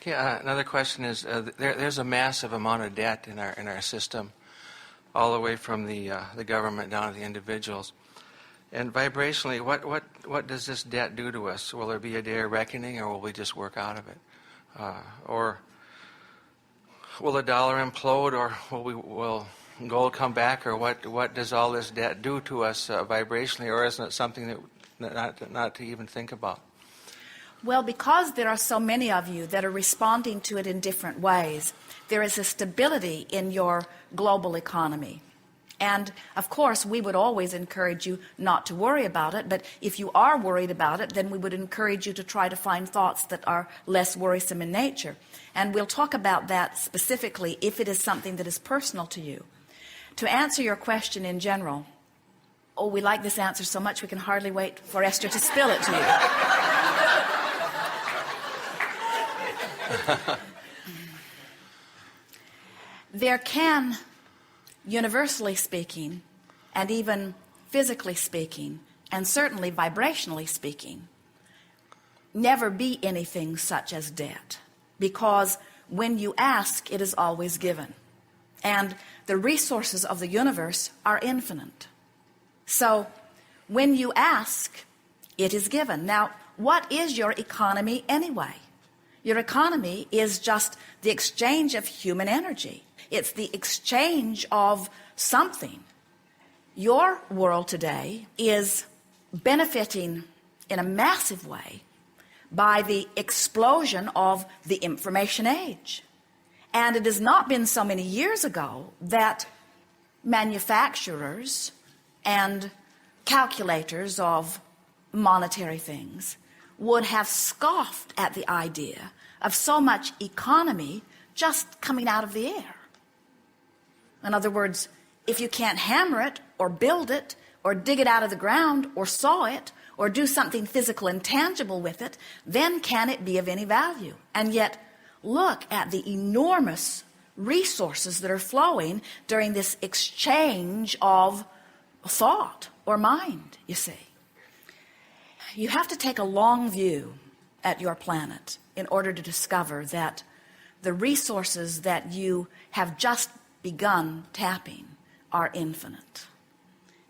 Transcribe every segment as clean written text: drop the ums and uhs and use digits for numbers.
Okay, another question is, there's a massive amount of debt in our system, all the way from the government down to the individuals. And vibrationally, what does this debt do to us? Will there be a day of reckoning, or will we just work out of it? Or will the dollar implode, or will gold come back, or what does all this debt do to us vibrationally, or isn't it something that not to even think about? Well, because there are so many of you that are responding to it in different ways, there is a stability in your global economy. And, of course, we would always encourage you not to worry about it, but if you are worried about it, then we would encourage you to try to find thoughts that are less worrisome in nature. And we'll talk about that specifically if it is something that is personal to you. To answer your question in general, oh, we like this answer so much we can hardly wait for Esther to spill it to you. There can, universally speaking, and even physically speaking, and certainly vibrationally speaking, never be anything such as debt, because when you ask, it is always given, and the resources of the universe are infinite. So when you ask, it is given. Now, what is your economy anyway? Your economy is just the exchange of human energy. It's the exchange of something. Your world today is benefiting in a massive way by the explosion of the information age. And it has not been so many years ago that manufacturers and calculators of monetary things would have scoffed at the idea of so much economy just coming out of the air. In other words, if you can't hammer it or build it or dig it out of the ground or saw it or do something physical and tangible with it, then can it be of any value? And yet, look at the enormous resources that are flowing during this exchange of thought or mind, you see. You have to take a long view at your planet in order to discover that the resources that you have just begun tapping are infinite.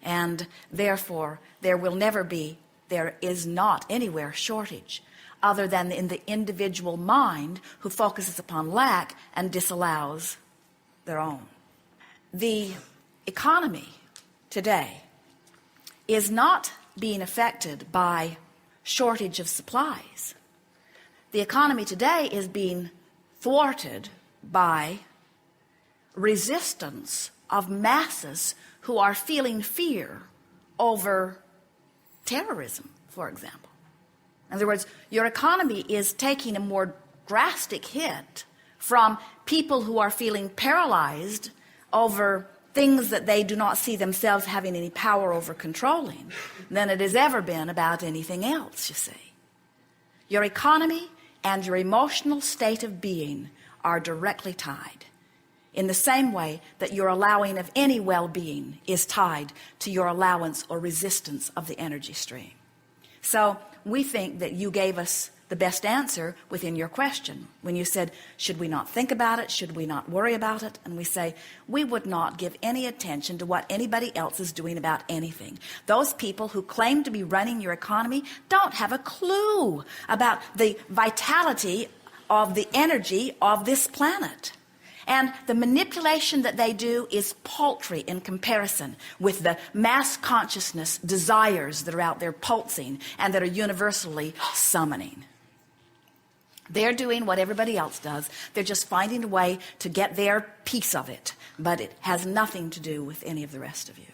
And therefore, there is not anywhere shortage other than in the individual mind who focuses upon lack and disallows their own. The economy today is not being affected by shortage of supplies. The economy today is being thwarted by resistance of masses who are feeling fear over terrorism, for example. In other words, your economy is taking a more drastic hit from people who are feeling paralyzed over things that they do not see themselves having any power over controlling than it has ever been about anything else, you see. Your economy and your emotional state of being are directly tied, in the same way that your allowing of any well-being is tied to your allowance or resistance of the energy stream. So we think that you gave us the best answer within your question when you said, should we not think about it? Should we not worry about it? And we say, we would not give any attention to what anybody else is doing about anything. Those people who claim to be running your economy don't have a clue about the vitality of the energy of this planet. And the manipulation that they do is paltry in comparison with the mass consciousness desires that are out there pulsing and that are universally summoning. They're doing what everybody else does. They're just finding a way to get their piece of it. But it has nothing to do with any of the rest of you.